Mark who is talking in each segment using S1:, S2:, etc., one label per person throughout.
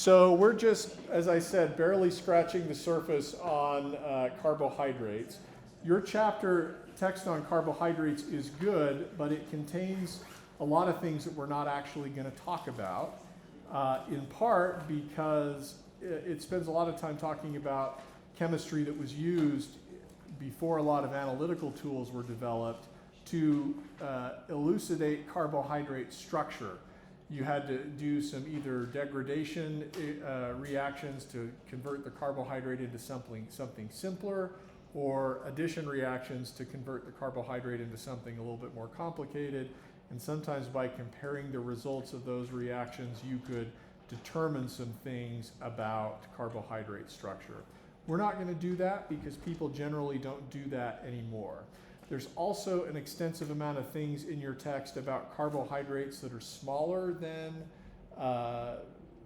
S1: So we're just, as I said, barely scratching the surface on carbohydrates. Your chapter, text on carbohydrates, is good, but it contains a lot of things that we're not actually going to talk about, in part because it spends a lot of time talking about chemistry that was used before a lot of analytical tools were developed to elucidate carbohydrate structure. You had to do some either degradation reactions to convert the carbohydrate into something simpler, or addition reactions to convert the carbohydrate into something a little bit more complicated. And sometimes by comparing the results of those reactions, you could determine some things about carbohydrate structure. We're not going to do that because people generally don't do that anymore. There's also an extensive amount of things in your text about carbohydrates that are smaller than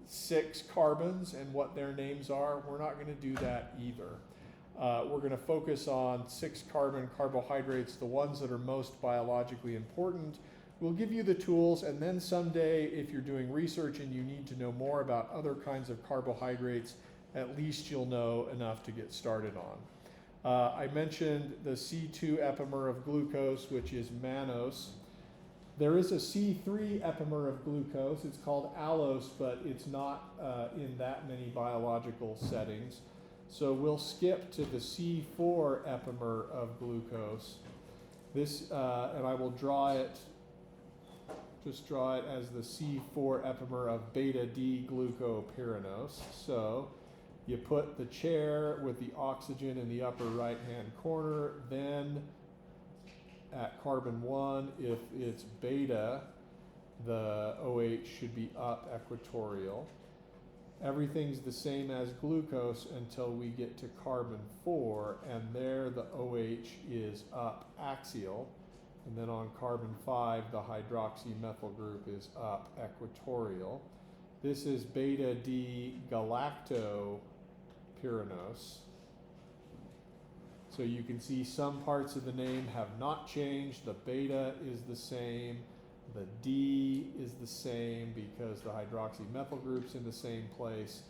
S1: 6 carbons and what their names are. We're not going to do that either. We're going to focus on 6 carbon carbohydrates, the ones that are most biologically important. We'll give you the tools, and then someday, if you're doing research and you need to know more about other kinds of carbohydrates, at least you'll know enough to get started on. I mentioned the C2 epimer of glucose, which is mannose. There is a C3 epimer of glucose. It's called allose, but it's not in that many biological settings. So we'll skip to the C4 epimer of glucose. This, and I will draw it, just draw it as the C4 epimer of beta-D-glucopyranose. So you put the chair with the oxygen in the upper right-hand corner. Then at carbon 1, if it's beta, the OH should be up equatorial. Everything's the same as glucose until we get to carbon 4, and there the OH is up axial. And then on carbon 5, the hydroxymethyl group is up equatorial. This is beta-D-galactopyranose. So you can see some parts of the name have not changed. The beta is the same. The D is the same because the hydroxymethyl group's in the same place.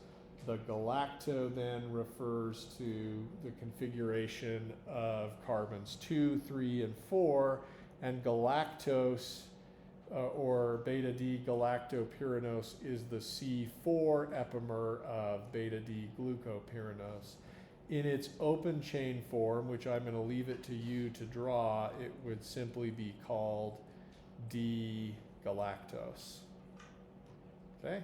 S1: The galacto then refers to the configuration of carbons 2, 3, and 4. And galactose, or beta-D-galactopyranose, is the C4 epimer of beta-D-glucopyranose. In its open chain form, which I'm going to leave it to you to draw, it would simply be called D-galactose. Okay?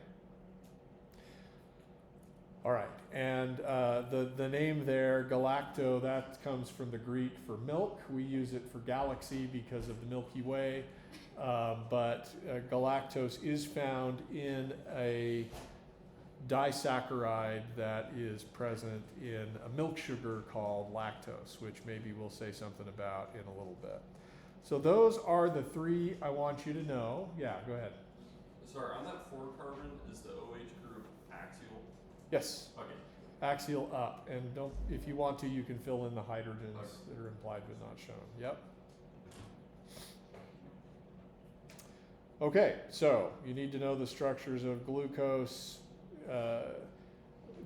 S1: All right, and the name there, galacto, that comes from the Greek for milk. We use it for galaxy because of the Milky Way, but galactose is found in a disaccharide that is present in a milk sugar called lactose, which maybe we'll say something about in a little bit. So those are the 3 I want you to know. Yeah, go ahead.
S2: Sorry, on that 4 carbon, is the OH group axial?
S1: Yes.
S2: Okay.
S1: Axial up, and don't, if you want to, you can fill in the hydrogens that are implied but not shown. Yep. Okay, so you need to know the structures of glucose,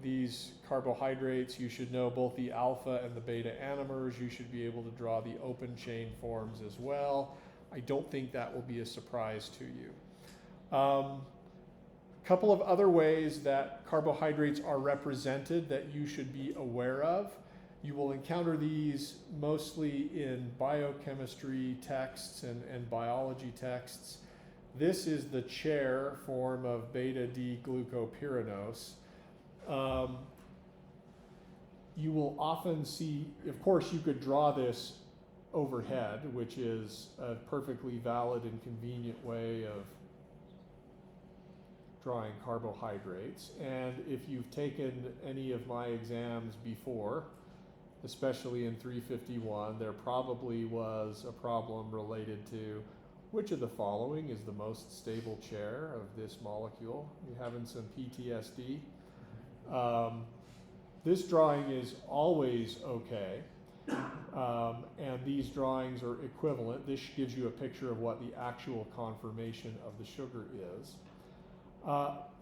S1: these carbohydrates. You should know both the alpha and the beta anomers. You should be able to draw the open chain forms as well. I don't think that will be a surprise to you. Couple of other ways that carbohydrates are represented that you should be aware of. You will encounter these mostly in biochemistry texts and biology texts. This is the chair form of beta-D-glucopyranose. You will often see, of course, you could draw this overhead, which is a perfectly valid and convenient way of drawing carbohydrates. And if you've taken any of my exams before, especially in 351, there probably was a problem related to which of the following is the most stable chair of this molecule. You having some PTSD? This drawing is always okay. And these drawings are equivalent. This gives you a picture of what the actual conformation of the sugar is.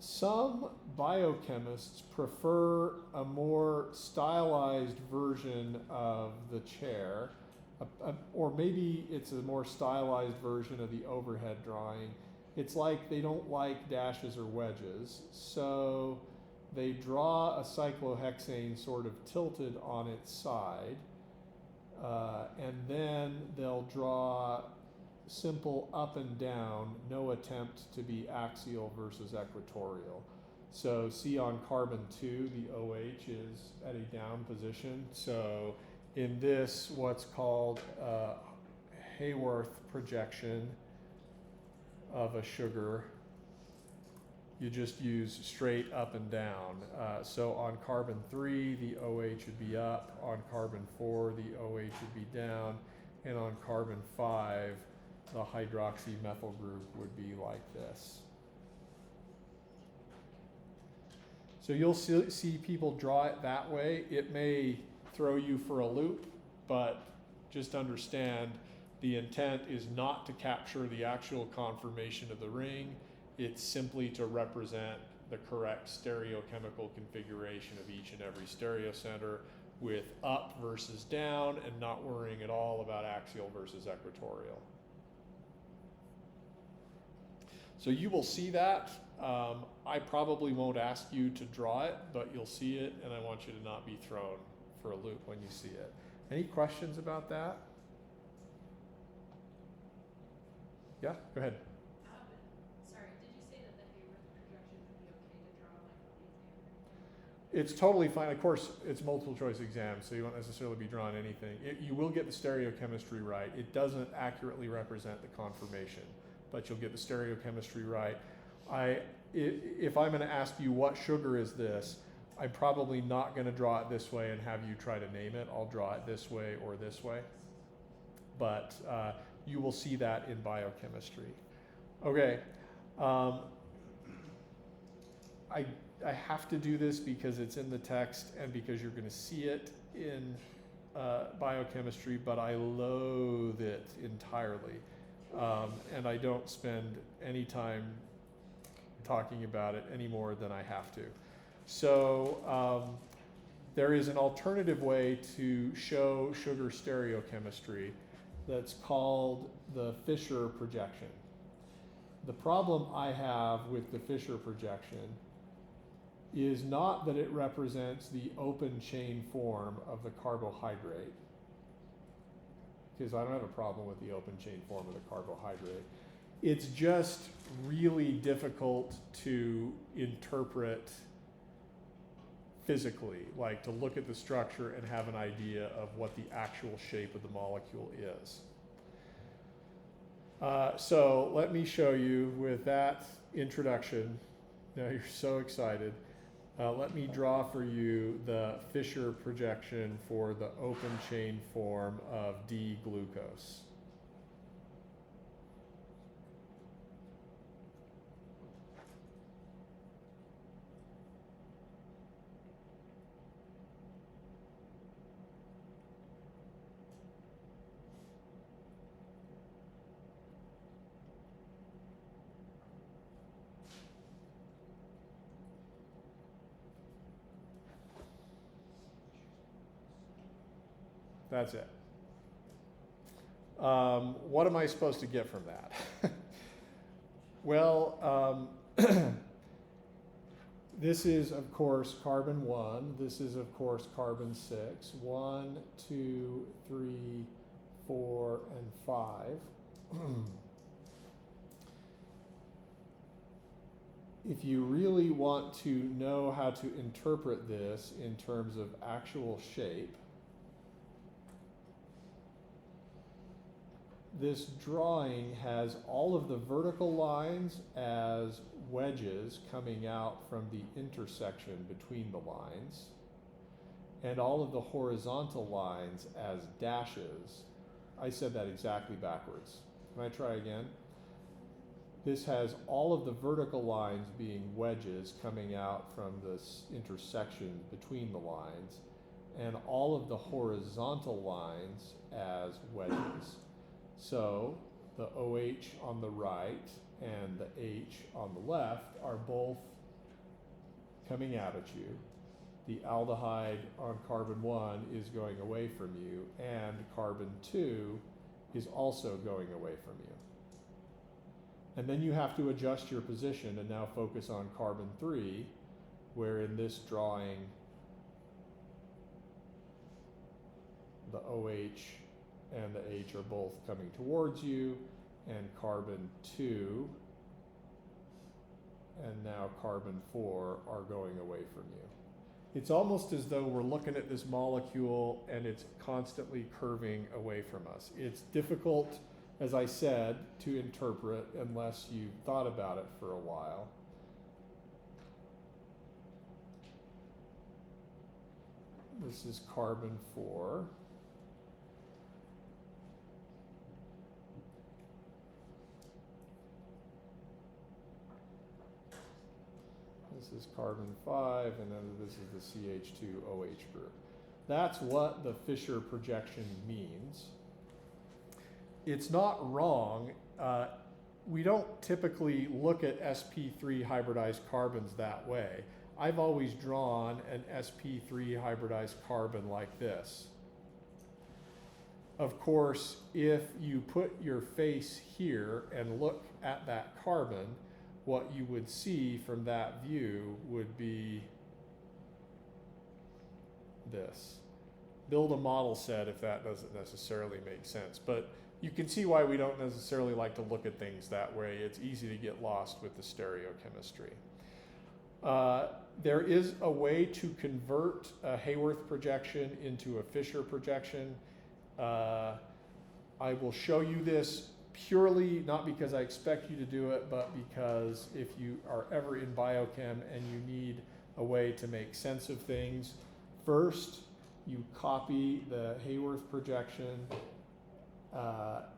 S1: Some biochemists prefer a more stylized version of the chair, or maybe it's a more stylized version of the overhead drawing. It's like they don't like dashes or wedges, so they draw a cyclohexane sort of tilted on its side, and then they'll draw simple up and down, no attempt to be axial versus equatorial. So see on carbon 2, the OH is at a down position. So in this, what's called Haworth projection of a sugar, you just use straight up and down. So on carbon 3, the OH would be up. On carbon 4, the OH would be down. And on carbon 5, the hydroxy methyl group would be like this. So you'll see people draw it that way. It may throw you for a loop, but just understand the intent is not to capture the actual conformation of the ring. It's simply to represent the correct stereochemical configuration of each and every stereocenter with up versus down and not worrying at all about axial versus equatorial. So you will see that. I probably won't ask you to draw it, but you'll see it, and I want you to not be thrown for a loop when you see it. Any questions about that? Yeah, go ahead.
S3: Sorry, did you say that the Haworth projection would be okay to draw like on the exam?
S1: It's totally fine. Of course, it's multiple choice exam, so you won't necessarily be drawing anything. You will get the stereochemistry right. It doesn't accurately represent the conformation, but you'll get the stereochemistry right. If I'm going to ask you what sugar is this, I'm probably not going to draw it this way and have you try to name it. I'll draw it this way or this way. But you will see that in biochemistry. Okay. I have to do this because it's in the text and because you're going to see it in biochemistry, but I loathe it entirely. And I don't spend any time talking about it any more than I have to. So there is an alternative way to show sugar stereochemistry that's called the Fischer projection. The problem I have with the Fischer projection is not that it represents the open chain form of the carbohydrate, because I don't have a problem with the open chain form of the carbohydrate. It's just really difficult to interpret physically, like to look at the structure and have an idea of what the actual shape of the molecule is. So let me show you with that introduction. Now you're so excited. Let me draw for you the Fischer projection for the open chain form of D-glucose. That's it. What am I supposed to get from that? Well, this is, of course, carbon 1. This is, of course, carbon 6. 1, 2, 3, 4, and 5. If you really want to know how to interpret this in terms of actual shape, this drawing has all of the vertical lines as wedges coming out from the intersection between the lines, and all of the horizontal lines as dashes. I said that exactly backwards. Can I try again? This has all of the vertical lines being wedges coming out from this intersection between the lines, and all of the horizontal lines as wedges. So the OH on the right and the H on the left are both coming out at you. The aldehyde on carbon 1 is going away from you, and carbon 2 is also going away from you. And then you have to adjust your position and now focus on carbon 3, where in this drawing the OH and the H are both coming towards you, and carbon 2 and now carbon 4 are going away from you. It's almost as though we're looking at this molecule and it's constantly curving away from us. It's difficult, as I said, to interpret unless you've thought about it for a while. This is carbon 4. This is carbon 5, and then this is the CH2OH group. That's what the Fischer projection means. It's not wrong. We don't typically look at sp3 hybridized carbons that way. I've always drawn an sp3 hybridized carbon like this. Of course, if you put your face here and look at that carbon, what you would see from that view would be this. Build a model set if that doesn't necessarily make sense. But you can see why we don't necessarily like to look at things that way. It's easy to get lost with the stereochemistry. There is a way to convert a Haworth projection into a Fischer projection. I will show you this purely not because I expect you to do it, but because if you are ever in biochem and you need a way to make sense of things, first you copy the Haworth projection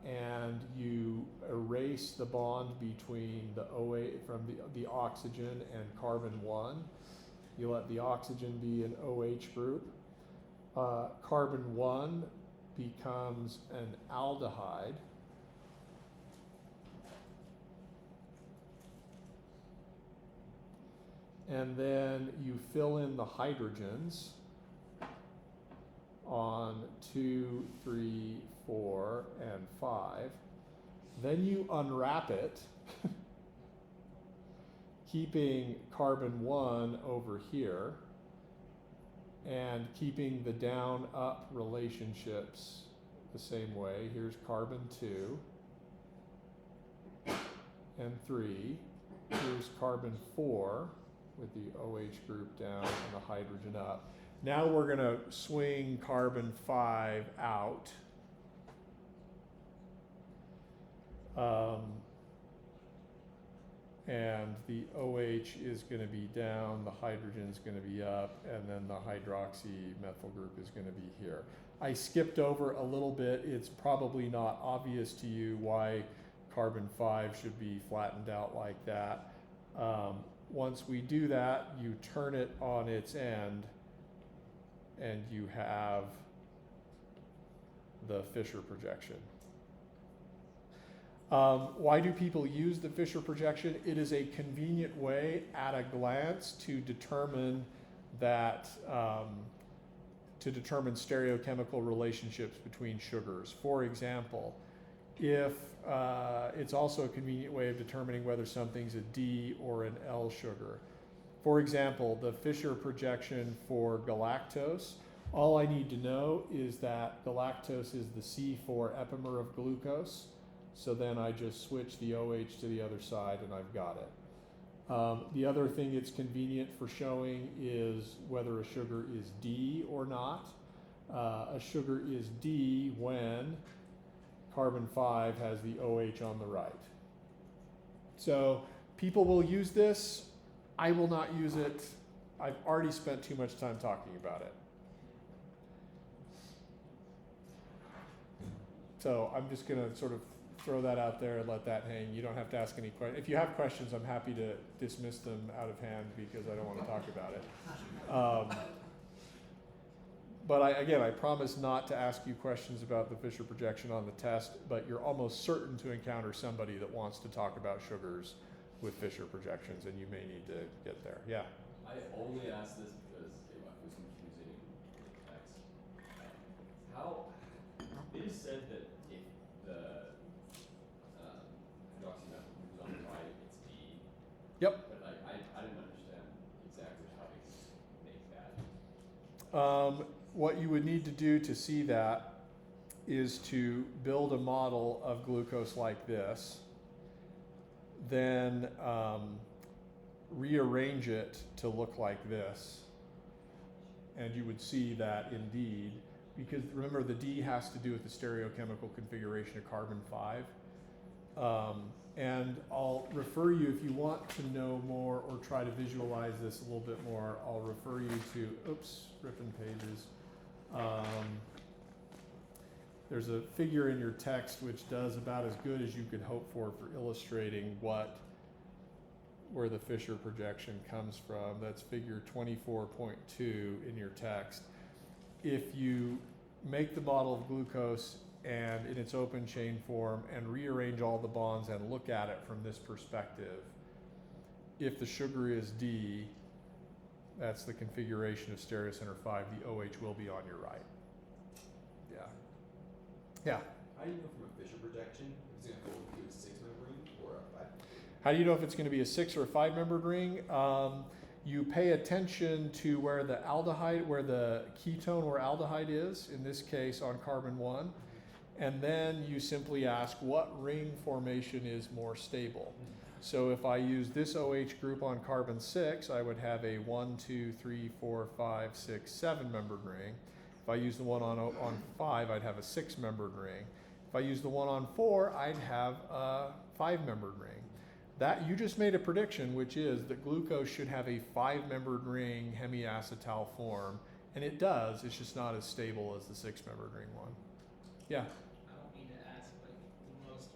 S1: and you erase the bond between the OA from the oxygen and carbon 1. You let the oxygen be an OH group. Carbon 1 becomes an aldehyde. And then you fill in the hydrogens on 2, 3, 4, and 5. Then you unwrap it, keeping carbon 1 over here, and keeping the down-up relationships the same way. Here's carbon 2 and 3. Here's carbon 4 with the OH group down and the hydrogen up. Now we're going to swing carbon 5 out. And the OH is going to be down, the hydrogen is going to be up, and then the hydroxy methyl group is going to be here. I skipped over a little bit. It's probably not obvious to you why carbon 5 should be flattened out like that. Once we do that, you turn it on its end, and you have the Fischer projection. Why do people use the Fischer projection? It is a convenient way at a glance to determine that, to determine stereochemical relationships between sugars. For example, if it's also a convenient way of determining whether something's a D or an L sugar. For example, the Fischer projection for galactose, all I need to know is that galactose is the C4 epimer of glucose. So then I just switch the OH to the other side and I've got it. The other thing it's convenient for showing is whether a sugar is D or not. A sugar is D when carbon 5 has the OH on the right. So people will use this. I will not use it. I've already spent too much time talking about it. So I'm just going to sort of throw that out there and let that hang. You don't have to ask any questions. If you have questions, I'm happy to dismiss them out of hand because I don't want to talk about it. But I promise not to ask you questions about the Fisher projection on the test, but you're almost certain to encounter somebody that wants to talk about sugars with Fisher projections, and you may need to get there. Yeah.
S4: I only asked this because it was confusing in the text. How they just said that if the hydroxymethyl group is on the right, it's D.
S1: Yep.
S4: But like I didn't understand exactly how they make that.
S1: What you would need to do to see that is to build a model of glucose like this, then rearrange it to look like this, and you would see that indeed, because remember the D has to do with the stereochemical configuration of carbon 5. And I'll refer you, if you want to know more or try to visualize this a little bit more, I'll refer you to, oops, ripping pages. There's a figure in your text which does about as good as you could hope for illustrating where the Fisher projection comes from. That's figure 24.2 in your text. If you make the model of glucose and in its open chain form and rearrange all the bonds and look at it from this perspective, if the sugar is D, that's the configuration of stereocenter 5, the OH will be on your right. Yeah. Yeah.
S5: How do you know from a Fisher projection if it's going to go into a 6-member ring or a 5?
S1: How do you know if it's going to be a 6 or a 5-membered ring? You pay attention to where the aldehyde, where the ketone, where aldehyde is, in this case on carbon 1. And then you simply ask what ring formation is more stable. So if I use this OH group on carbon 6, I would have a 1, 2, 3, 4, 5, 6, 7-membered ring. If I use the one on 5, I'd have a 6-membered ring. If I use the one on 4, I'd have a 5-membered ring. That you just made a prediction, which is that glucose should have a 5-membered ring hemiacetal form, and it does. It's just not as stable as the 6-membered ring one. Yeah.
S6: I don't mean to ask, but the most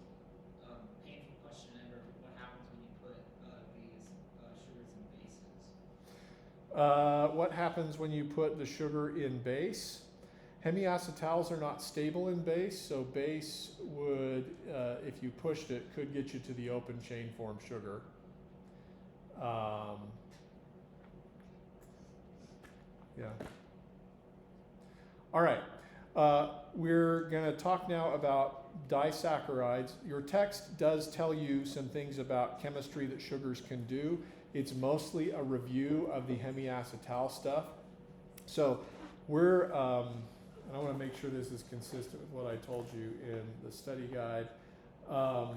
S6: painful question ever: what happens when you put these sugars in bases?
S1: What happens when you put the sugar in base? Hemiacetals are not stable in base, so base would, if you pushed it, could get you to the open chain form sugar. Yeah. All right. We're going to talk now about disaccharides. Your text does tell you some things about chemistry that sugars can do. It's mostly a review of the hemiacetal stuff. So we're, I want to make sure this is consistent with what I told you in the study guide. Of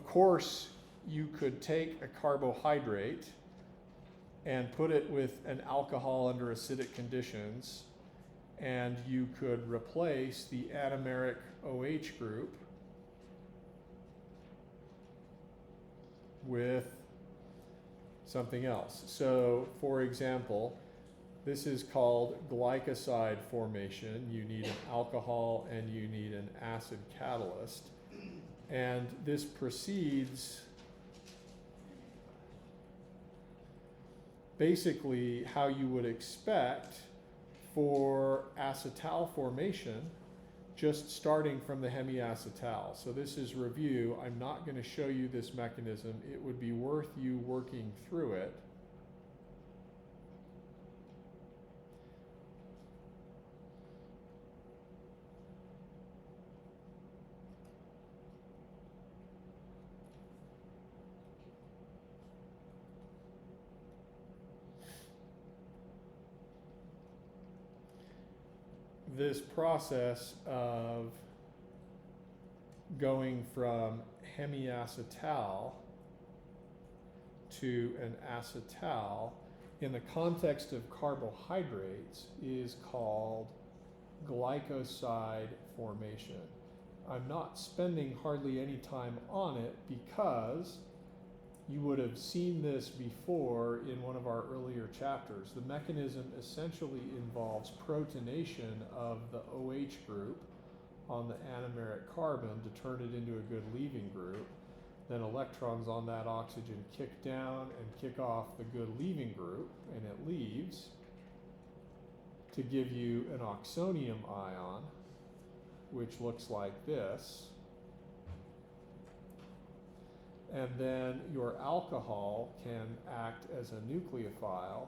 S1: course, you could take a carbohydrate and put it with an alcohol under acidic conditions, and you could replace the anomeric OH group with something else. So, for example, this is called glycoside formation. You need an alcohol and you need an acid catalyst. And this proceeds basically how you would expect for acetal formation, just starting from the hemiacetal. So this is review. I'm not going to show you this mechanism. It would be worth you working through it. This process of going from hemiacetal to an acetal in the context of carbohydrates is called glycoside formation. I'm not spending hardly any time on it because you would have seen this before in one of our earlier chapters. The mechanism essentially involves protonation of the OH group on the anomeric carbon to turn it into a good leaving group. Then electrons on that oxygen kick down and kick off the good leaving group, and it leaves to give you an oxonium ion, which looks like this. And then your alcohol can act as a nucleophile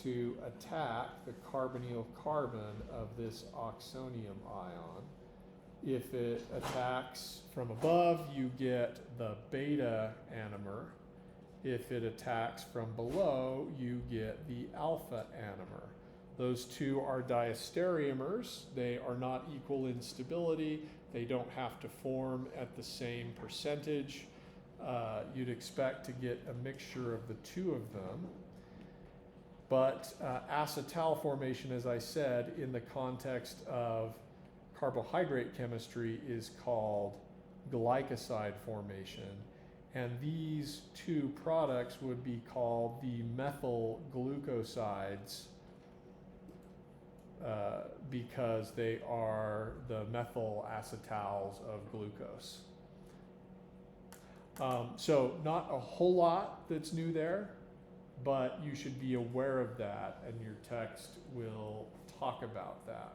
S1: to attack the carbonyl carbon of this oxonium ion. If it attacks from above, you get the beta anomer. If it attacks from below, you get the alpha anomer. Those two are diastereomers. They are not equal in stability. They don't have to form at the same percentage. You'd expect to get a mixture of the two of them. But acetal formation, as I said, in the context of carbohydrate chemistry is called glycoside formation. And these two products would be called the methyl glucosides because they are the methyl acetals of glucose. So not a whole lot that's new there, but you should be aware of that, and your text will talk about that.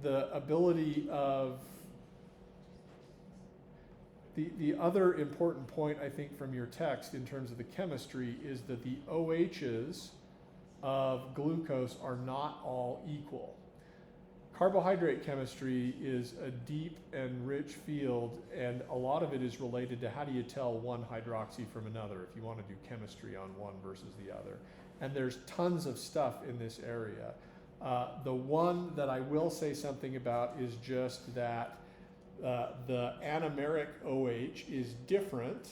S1: The ability of the other important point, I think, from your text in terms of the chemistry is that the OHs of glucose are not all equal. Carbohydrate chemistry is a deep and rich field, and a lot of it is related to how do you tell one hydroxy from another if you want to do chemistry on one versus the other. And there's tons of stuff in this area. The one that I will say something about is just that the anomeric OH is different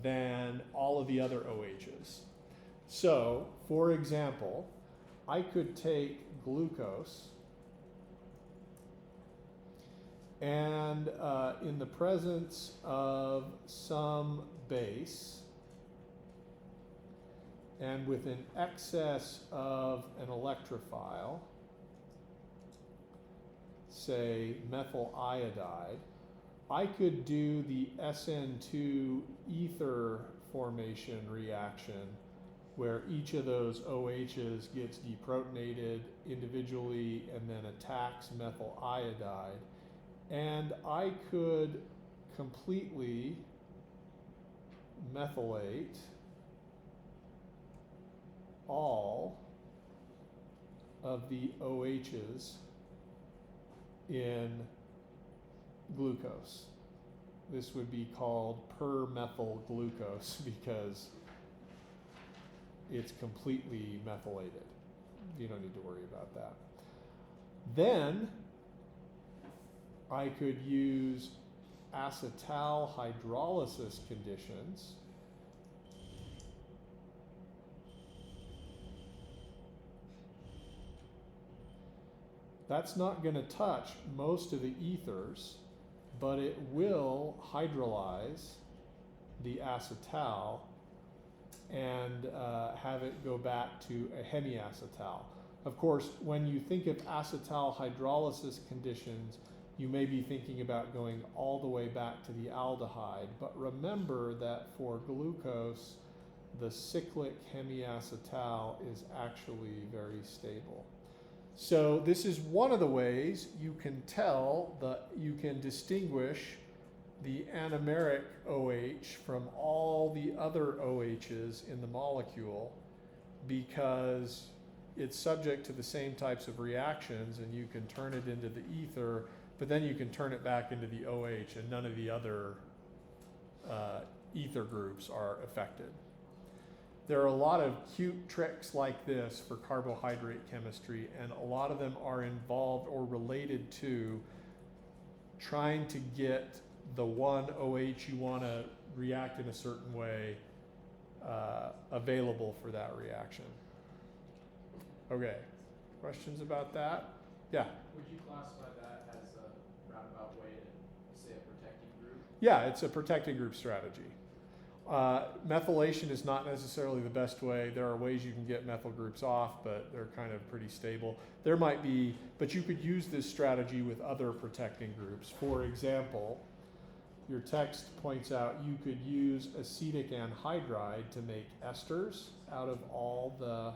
S1: than all of the other OHs. So, for example, I could take glucose and in the presence of some base and with an excess of an electrophile, say methyl iodide, I could do the SN2 ether formation reaction where each of those OHs gets deprotonated individually and then attacks methyl iodide. And I could completely methylate all of the OHs in glucose. This would be called per-methyl glucose because it's completely methylated. You don't need to worry about that. Then I could use acetal hydrolysis conditions that's not going to touch most of the ethers, but it will hydrolyze the acetal and have it go back to a hemiacetal. Of course, when you think of acetal hydrolysis conditions, you may be thinking about going all the way back to the aldehyde, but remember that for glucose, the cyclic hemiacetal is actually very stable. So this is one of the ways you can you can distinguish the anomeric OH from all the other OHs in the molecule because it's subject to the same types of reactions, and you can turn it into the ether, but then you can turn it back into the OH, and none of the other ether groups are affected. There are a lot of cute tricks like this for carbohydrate chemistry, and a lot of them are involved or related to trying to get the one OH you want to react in a certain way available for that reaction. Okay, questions about that? Yeah?
S7: Would you classify that as a roundabout way to say a protecting group?
S1: Yeah, it's a protecting group strategy. Methylation is not necessarily the best way. There are ways you can get methyl groups off, but they're kind of pretty stable. There might be, but you could use this strategy with other protecting groups. For example, your text points out you could use acetic anhydride to make esters out of all the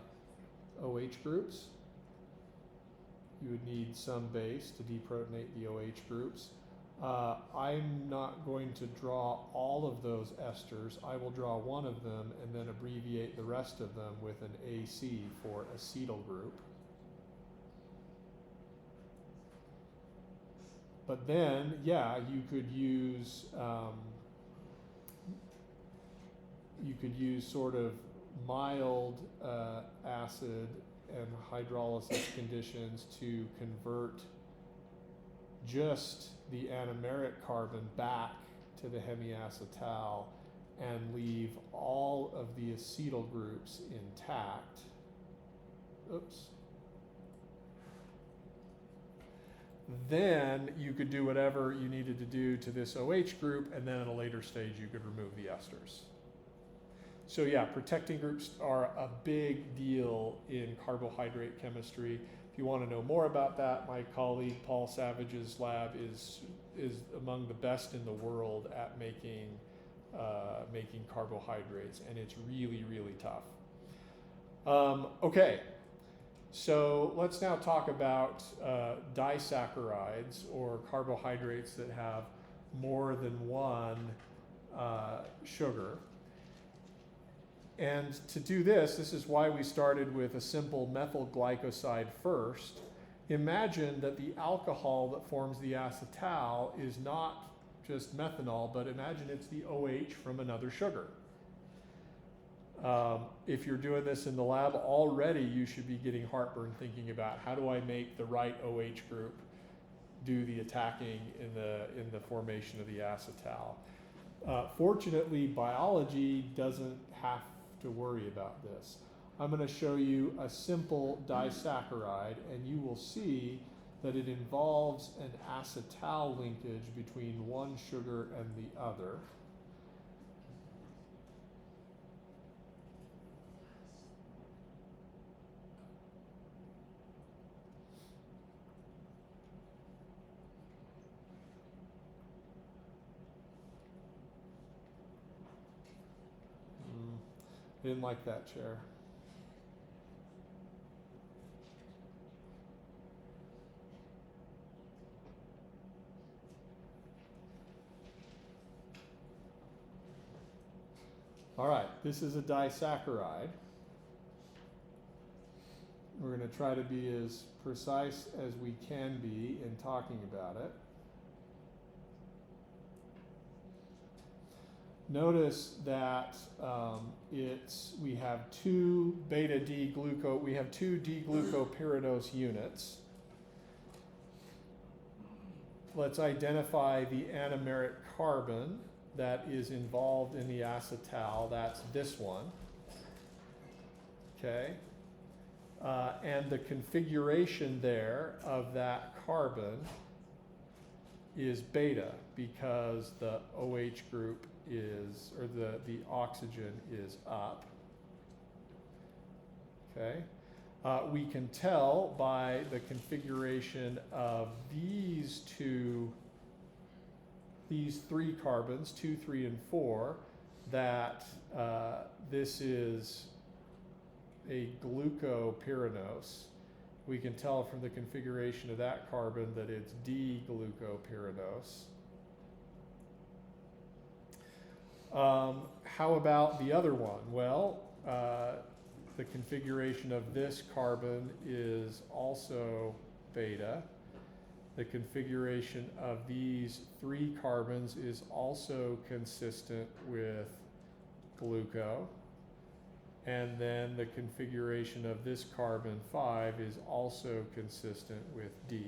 S1: OH groups. You would need some base to deprotonate the OH groups. I'm not going to draw all of those esters. I will draw one of them and then abbreviate the rest of them with an AC for acetyl group. But then, yeah, you could use sort of mild acid and hydrolysis conditions to convert just the anomeric carbon back to the hemiacetal and leave all of the acetyl groups intact. Oops. Then you could do whatever you needed to do to this OH group, and then at a later stage you could remove the esters. So yeah, protecting groups are a big deal in carbohydrate chemistry. If you want to know more about that, my colleague Paul Savage's lab is among the best in the world at making carbohydrates, and it's really, really tough. Okay, so let's now talk about disaccharides, or carbohydrates that have more than one sugar. And to do this is why we started with a simple methyl glycoside first. Imagine that the alcohol that forms the acetal is not just methanol, but imagine it's the OH from another sugar. If you're doing this in the lab already, you should be getting heartburn thinking about how do I make the right OH group do the attacking in the formation of the acetal. Fortunately, biology doesn't have to worry about this. I'm going to show you a simple disaccharide, and you will see that it involves an acetal linkage between one sugar and the other. Didn't like that chair. All right, this is a disaccharide. We're going to try to be as precise as we can be in talking about it. Notice that we have two D-glucopyridose units. Let's identify the anomeric carbon that is involved in the acetal. That's this one. Okay. And the configuration there of that carbon is beta, because the OH group is, or the oxygen is up. Okay. We can tell by the configuration of these three carbons, 2, 3, and 4, that this is a glucopyranose. We can tell from the configuration of that carbon that it's D-glucopyranose. How about the other one? Well, the configuration of this carbon is also beta. The configuration of these three carbons is also consistent with gluco. And then the configuration of this carbon 5 is also consistent with D.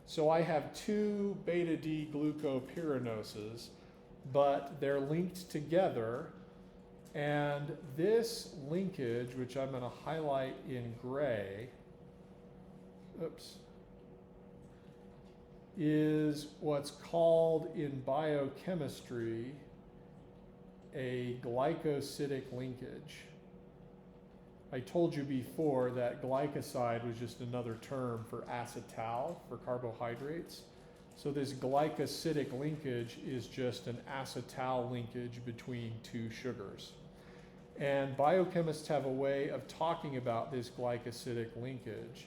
S1: So I have two beta D glucopyranoses, but they're linked together, and this linkage, which I'm going to highlight in gray, is what's called in biochemistry a glycosidic linkage. I told you before that glycoside was just another term for acetal, for carbohydrates. So this glycosidic linkage is just an acetal linkage between two sugars. And biochemists have a way of talking about this glycosidic linkage.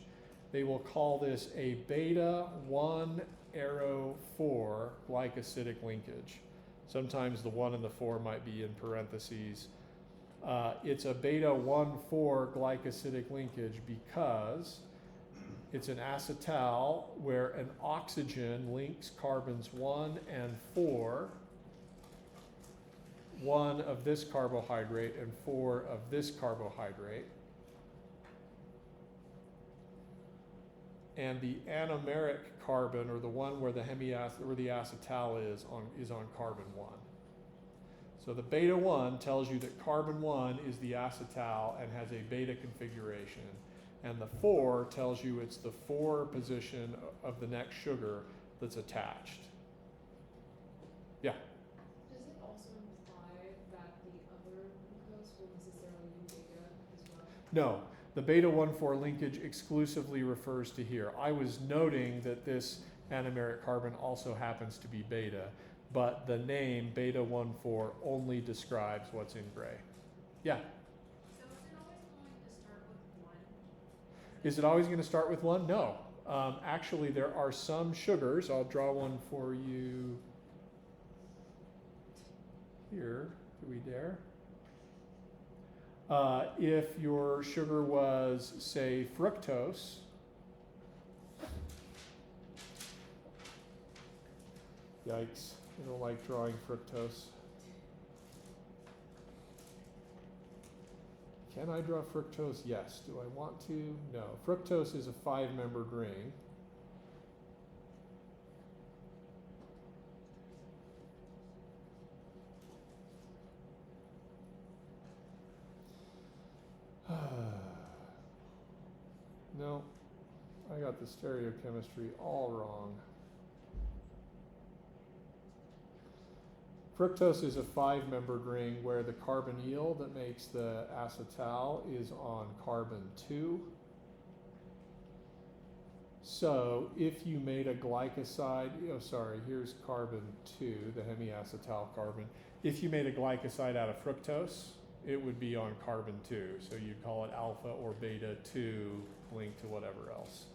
S1: They will call this a beta 1 arrow 4 glycosidic linkage. Sometimes the 1 and the 4 might be in parentheses. It's a beta 1,4 glycosidic linkage because it's an acetal where an oxygen links carbons 1 and 4, 1 of this carbohydrate and 4 of this carbohydrate. And the anomeric carbon, or the one where the acetal is on carbon 1. So the beta 1 tells you that carbon 1 is the acetal and has a beta configuration. And the 4 tells you it's the 4 position of the next sugar that's attached. Yeah?
S8: Does it also imply that the other glucose will necessarily be beta as well?
S1: No, the beta 1,4 linkage exclusively refers to here. I was noting that this anomeric carbon also happens to be beta, but the name beta 1,4 only describes what's in gray. Yeah?
S3: So is it always going to start with 1?
S1: Is it always going to start with 1? No. Actually, there are some sugars. I'll draw one for you here. Do we dare? If your sugar was, say, fructose, yikes, I don't like drawing fructose. Can I draw fructose? Yes. Do I want to? No. Fructose is a 5-membered ring. No, I got the stereochemistry all wrong. Fructose is a 5-membered ring where the carbonyl that makes the acetal is on carbon 2. So if you made a glycoside, here's carbon 2, the hemiacetal carbon. If you made a glycoside out of fructose, it would be on carbon 2. So you'd call it alpha or beta 2 linked to whatever else.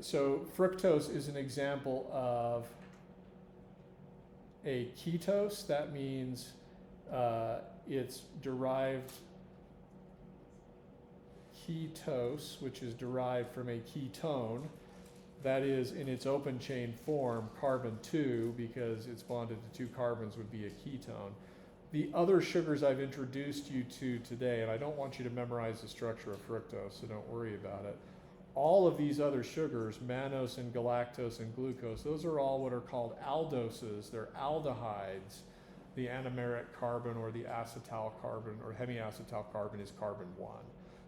S1: So fructose is an example of a ketose. That means it's derived ketose, which is derived from a ketone. That is, in its open chain form, carbon 2, because it's bonded to 2 carbons, would be a ketone. The other sugars I've introduced you to today, and I don't want you to memorize the structure of fructose, so don't worry about it. All of these other sugars, mannose and galactose and glucose, those are all what are called aldoses. They're aldehydes. The anomeric carbon or the acetal carbon or hemiacetal carbon is carbon 1.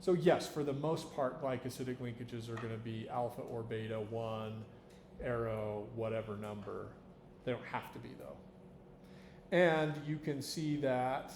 S1: So yes, for the most part, glycosidic linkages are going to be alpha or beta 1, arrow, whatever number. They don't have to be though. And you can see that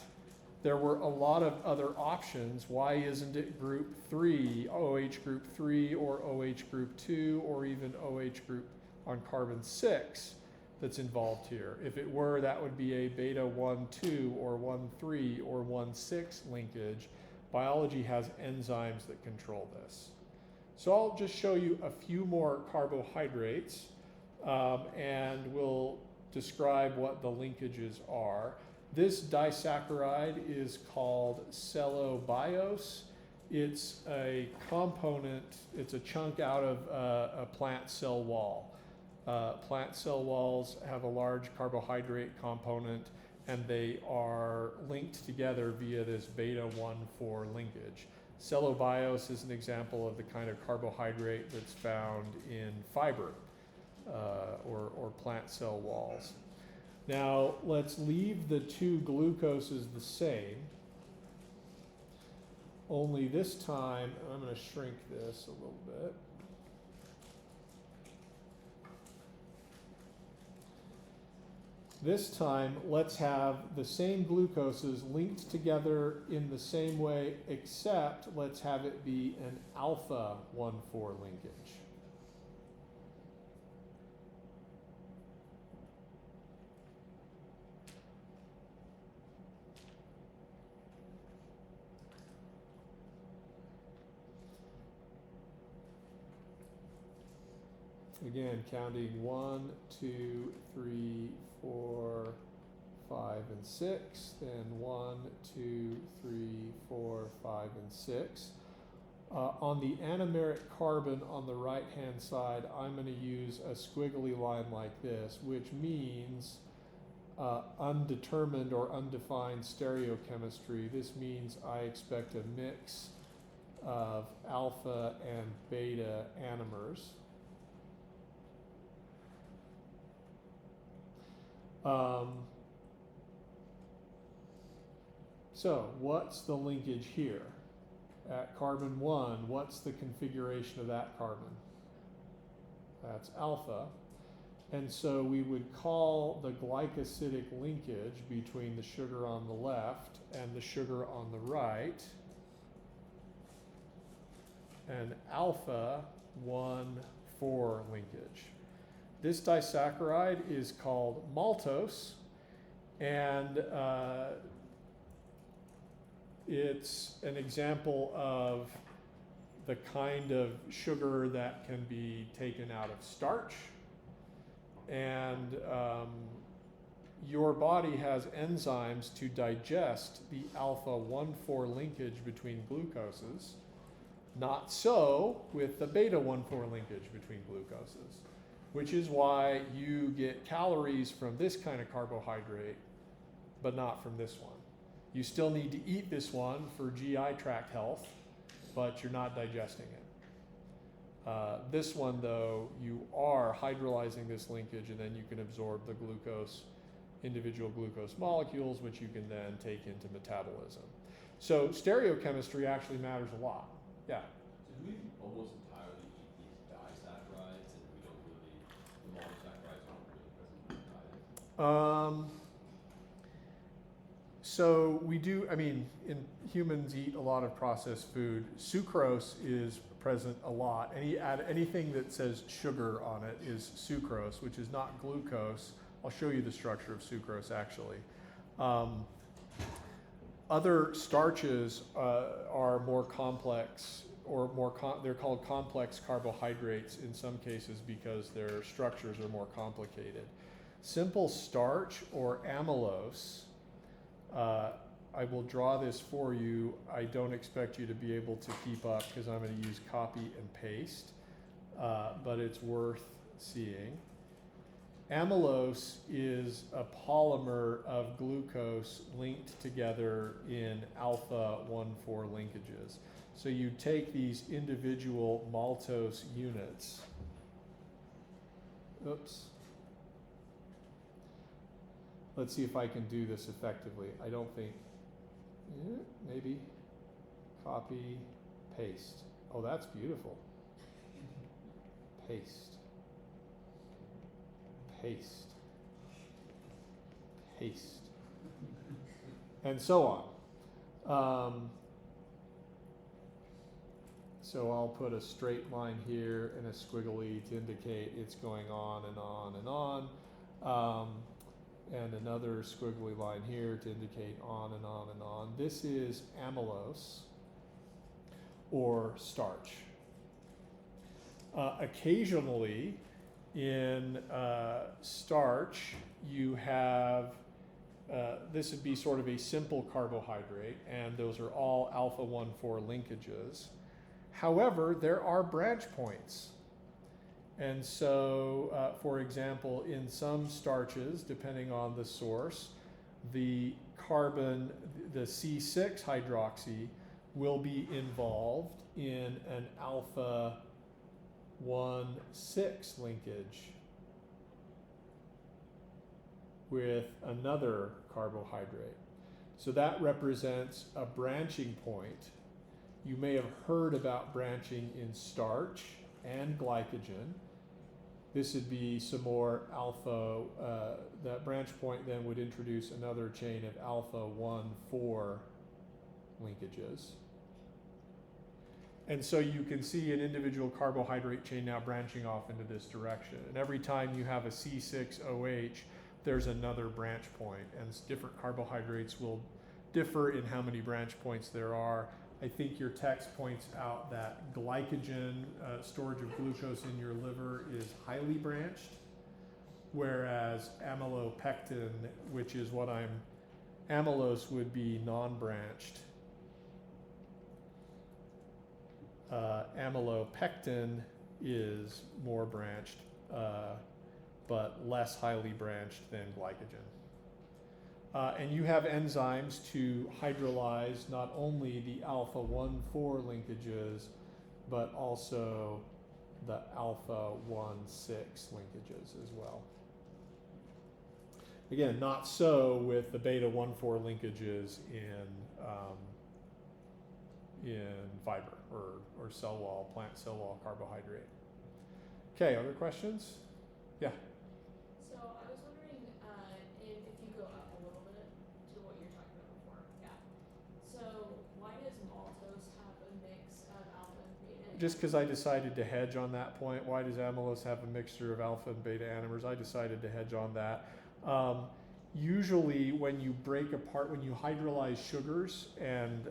S1: there were a lot of other options. Why isn't it group 3, OH group 3 or OH group 2 or even OH group on carbon 6 that's involved here? If it were, that would be a beta 1,2 or 1,3 or 1,6 linkage. Biology has enzymes that control this. So I'll just show you a few more carbohydrates and we'll describe what the linkages are. This disaccharide is called cellobiose. It's a component, it's a chunk out of a plant cell wall. Plant cell walls have a large carbohydrate component and they are linked together via this beta 1,4 linkage. Cellobiose is an example of the kind of carbohydrate that's found in fiber or plant cell walls. Now let's leave the 2 glucoses the same, only this time, I'm going to shrink this a little bit. This time, let's have the same glucoses linked together in the same way, except let's have it be an alpha 1,4 linkage. Again, counting 1, 2, 3, 4, 5, and 6, then 1, 2, 3, 4, 5, and 6. On the anomeric carbon on the right-hand side, I'm going to use a squiggly line like this, which means undetermined or undefined stereochemistry. This means I expect a mix of alpha and beta anomers. So what's the linkage here? At carbon 1, what's the configuration of that carbon? That's alpha. And so we would call the glycosidic linkage between the sugar on the left and the sugar on the right an alpha 1,4 linkage. This disaccharide is called maltose, and it's an example of the kind of sugar that can be taken out of starch. And your body has enzymes to digest the alpha 1,4 linkage between glucoses. Not so with the beta 1,4 linkage between glucoses, which is why you get calories from this kind of carbohydrate, but not from this one. You still need to eat this one for GI tract health, but you're not digesting it. This one, though, you are hydrolyzing this linkage, and then you can absorb the glucose, individual glucose molecules, which you can then take into metabolism. So stereochemistry actually matters a lot. Yeah.
S4: So do we almost entirely eat these disaccharides, and we don't really, the monosaccharides aren't really present in the diet?
S1: So we do, I mean, humans eat a lot of processed food. Sucrose is present a lot. Anything that says sugar on it is sucrose, which is not glucose. I'll show you the structure of sucrose actually. Other starches are more complex, or they're called complex carbohydrates in some cases because their structures are more complicated. Simple starch or amylose, I will draw this for you. I don't expect you to be able to keep up because I'm going to use copy and paste, but it's worth seeing. Amylose is a polymer of glucose linked together in alpha 1,4 linkages. So you take these individual maltose units. Oops. Let's see if I can do this effectively. I don't think, maybe, copy, paste. Oh, that's beautiful. Paste. Paste. Paste. And so on. So I'll put a straight line here and a squiggly to indicate it's going on and on and on. And another squiggly line here to indicate on and on and on. This is amylose, or starch. Occasionally, in starch, you have, this would be sort of a simple carbohydrate, and those are all alpha 1,4 linkages. However, there are branch points. And so, for example, in some starches, depending on the source, the carbon, the C6 hydroxy, will be involved in an alpha 1,6 linkage with another carbohydrate. So that represents a branching point. You may have heard about branching in starch and glycogen. This would be some more alpha, that branch point then would introduce another chain of alpha 1,4 linkages. And so you can see an individual carbohydrate chain now branching off into this direction. And every time you have a C6OH, there's another branch point, and different carbohydrates will differ in how many branch points there are. I think your text points out that glycogen, storage of glucose in your liver, is highly branched, whereas amylopectin, which is what amylose would be non-branched. Amylopectin is more branched, but less highly branched than glycogen. And you have enzymes to hydrolyze not only the alpha 1,4 linkages, but also the alpha 1,6 linkages as well. Again, not so with the beta 1,4 linkages in fiber or cell wall, plant cell wall carbohydrate. Okay, other questions? Yeah.
S8: So I was wondering if you go up a little bit to what you were talking about before. Yeah. So why does maltose have a mix of alpha and beta?
S1: Just because I decided to hedge on that point. Why does amylose have a mixture of alpha and beta anomers? I decided to hedge on that. Usually when you break apart, when you hydrolyze sugars and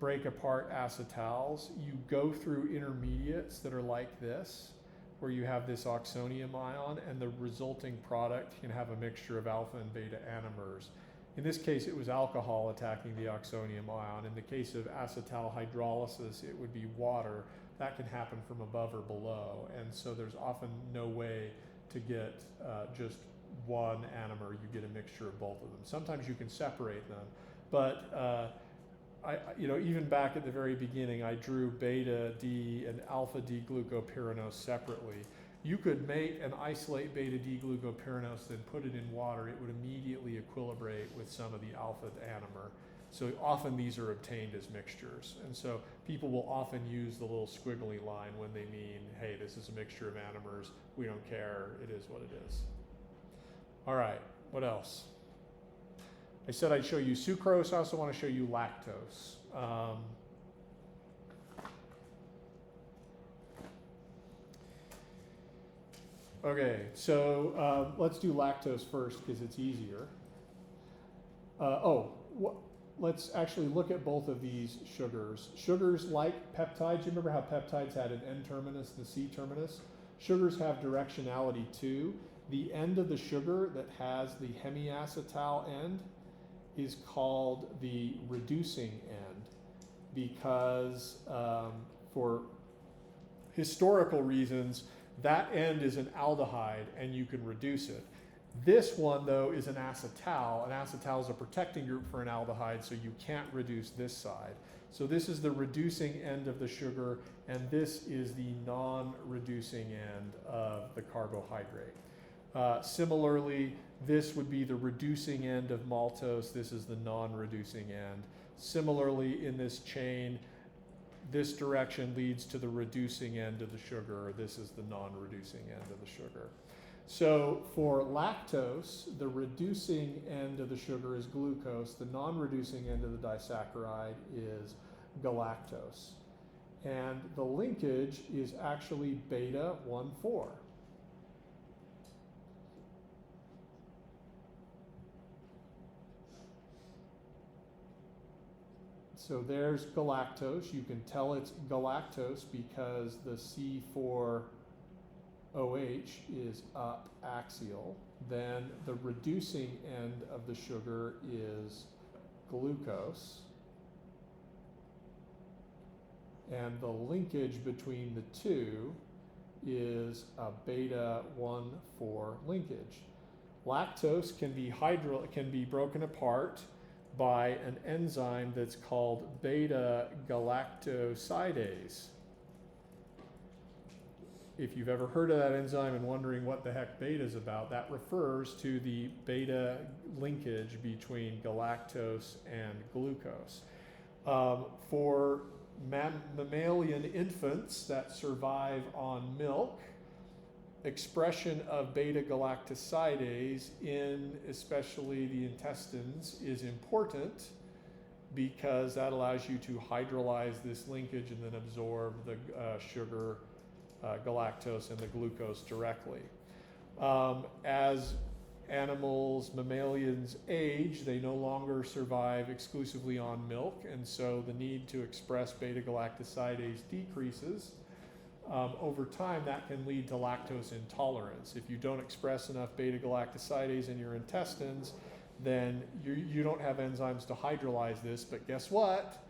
S1: break apart acetals, you go through intermediates that are like this, where you have this oxonium ion, and the resulting product can have a mixture of alpha and beta anomers. In this case, it was alcohol attacking the oxonium ion. In the case of acetal hydrolysis, it would be water. That can happen from above or below, and so there's often no way to get just one anomer. You get a mixture of both of them. Sometimes you can separate them, but even back at the very beginning, I drew beta D and alpha D glucopyranose separately. You could make and isolate beta D glucopyranose, then put it in water. It would immediately equilibrate with some of the alpha anomer. So often these are obtained as mixtures. And so people will often use the little squiggly line when they mean, hey, this is a mixture of anomers. We don't care. It is what it is. All right, what else? I said I'd show you sucrose. I also want to show you lactose. Okay, so let's do lactose first because it's easier. Let's actually look at both of these sugars. Sugars like peptides, you remember how peptides had an N terminus and a C terminus? Sugars have directionality too. The end of the sugar that has the hemiacetal end is called the reducing end because for historical reasons, that end is an aldehyde and you can reduce it. This one though is an acetal. An acetal is a protecting group for an aldehyde, so you can't reduce this side. So this is the reducing end of the sugar, and this is the non-reducing end of the carbohydrate. Similarly, this would be the reducing end of maltose. This is the non-reducing end. Similarly, in this chain, this direction leads to the reducing end of the sugar. This is the non-reducing end of the sugar. So for lactose, the reducing end of the sugar is glucose. The non-reducing end of the disaccharide is galactose. And the linkage is actually beta 1,4. So there's galactose. You can tell it's galactose because the C4OH is up axial. Then the reducing end of the sugar is glucose. And the linkage between the two is a beta 1,4 linkage. Lactose can be broken apart by an enzyme that's called beta galactosidase. If you've ever heard of that enzyme and wondering what the heck beta is about, that refers to the beta linkage between galactose and glucose. For mammalian infants that survive on milk, expression of beta-galactosidase in especially the intestines is important because that allows you to hydrolyze this linkage and then absorb the sugar, galactose, and the glucose directly. As animals, mammalians age, they no longer survive exclusively on milk, and so the need to express beta-galactosidase decreases. Over time, that can lead to lactose intolerance. If you don't express enough beta-galactosidase in your intestines, then you don't have enzymes to hydrolyze this, but guess what?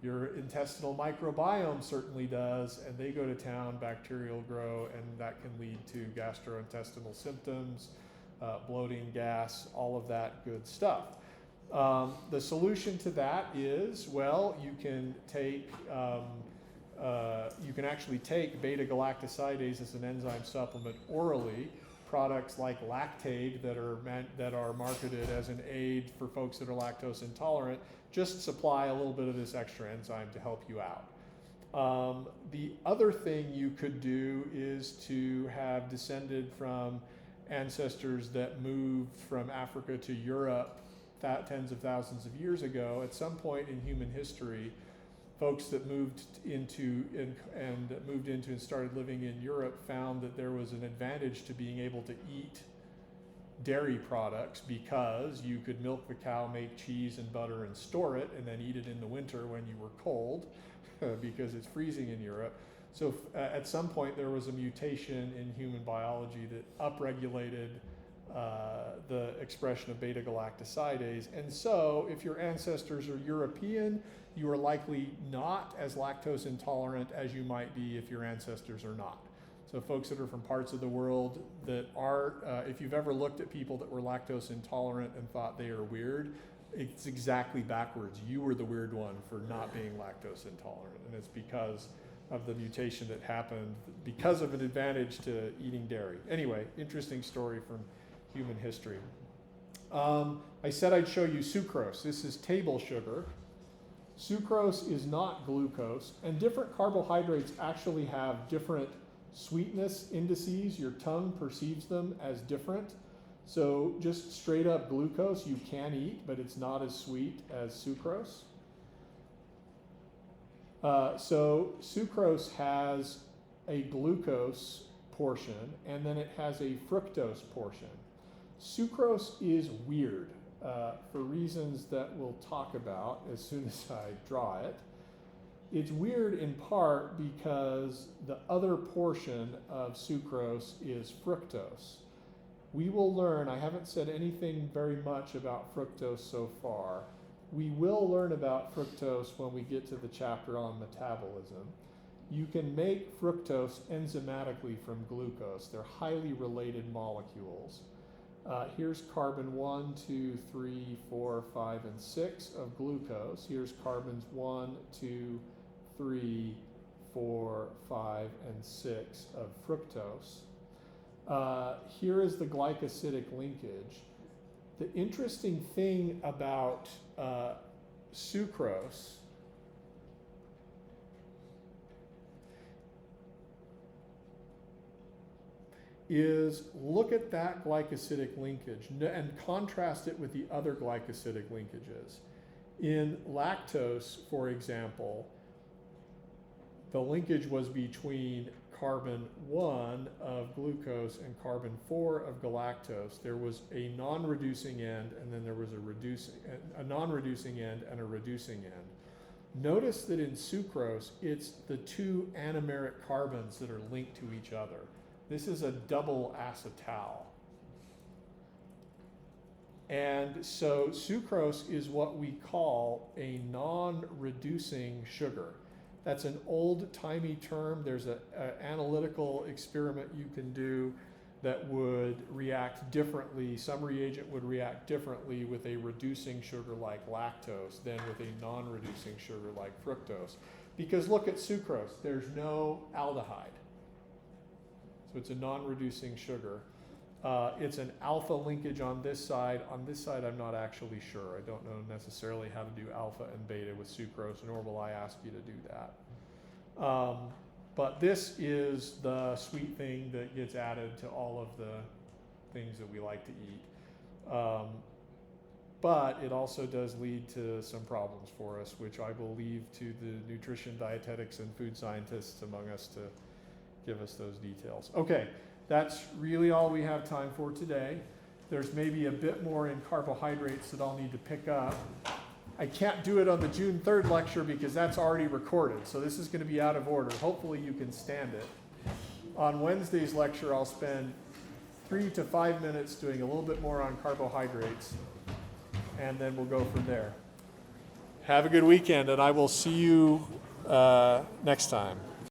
S1: Your intestinal microbiome certainly does, and they go to town, bacteria will grow, and that can lead to gastrointestinal symptoms, bloating, gas, all of that good stuff. The solution to that is, well, you can actually take beta-galactosidase as an enzyme supplement orally. Products like Lactaid that are marketed as an aid for folks that are lactose intolerant just supply a little bit of this extra enzyme to help you out. The other thing you could do is to have descended from ancestors that moved from Africa to Europe tens of thousands of years ago. At some point in human history, folks that moved into and started living in Europe found that there was an advantage to being able to eat dairy products because you could milk the cow, make cheese and butter and store it, and then eat it in the winter when you were cold because it's freezing in Europe. So at some point there was a mutation in human biology that upregulated the expression of beta-galactosidase. And so if your ancestors are European, you are likely not as lactose intolerant as you might be if your ancestors are not. So folks that are from parts of the world that are, if you've ever looked at people that were lactose intolerant and thought they are weird, it's exactly backwards. You were the weird one for not being lactose intolerant, and it's because of the mutation that happened because of an advantage to eating dairy. Anyway, interesting story from human history. I said I'd show you sucrose. This is table sugar. Sucrose is not glucose, and different carbohydrates actually have different sweetness indices. Your tongue perceives them as different. So just straight up glucose you can eat, but it's not as sweet as sucrose. So sucrose has a glucose portion, and then it has a fructose portion. Sucrose is weird for reasons that we'll talk about as soon as I draw it. It's weird in part because the other portion of sucrose is fructose. We will learn, I haven't said anything very much about fructose so far. We will learn about fructose when we get to the chapter on metabolism. You can make fructose enzymatically from glucose. They're highly related molecules. Here's carbon 1, 2, 3, 4, 5, and 6 of glucose. Here's carbons 1, 2, 3, 4, 5, and 6 of fructose. Here is the glycosidic linkage. The interesting thing about sucrose is look at that glycosidic linkage and contrast it with the other glycosidic linkages. In lactose, for example, the linkage was between carbon 1 of glucose and carbon 4 of galactose. There was a non-reducing end, and then there was a non-reducing end and a reducing end. Notice that in sucrose, it's the two anomeric carbons that are linked to each other. This is a double acetal. And so sucrose is what we call a non-reducing sugar. That's an old-timey term. There's an analytical experiment you can do that would react differently. Some reagent would react differently with a reducing sugar like lactose than with a non-reducing sugar like fructose. Because look at sucrose. There's no aldehyde. So it's a non-reducing sugar. It's an alpha linkage on this side. On this side, I'm not actually sure. I don't know necessarily how to do alpha and beta with sucrose, nor will I ask you to do that. But this is the sweet thing that gets added to all of the things that we like to eat. But it also does lead to some problems for us, which I will leave to the nutrition, dietetics, and food scientists among us to give us those details. Okay, that's really all we have time for today. There's maybe a bit more in carbohydrates that I'll need to pick up. I can't do it on the June 3rd lecture because that's already recorded, so this is going to be out of order. Hopefully you can stand it. On Wednesday's lecture, I'll spend 3 to 5 minutes doing a little bit more on carbohydrates, and then we'll go from there. Have a good weekend, and I will see you next time.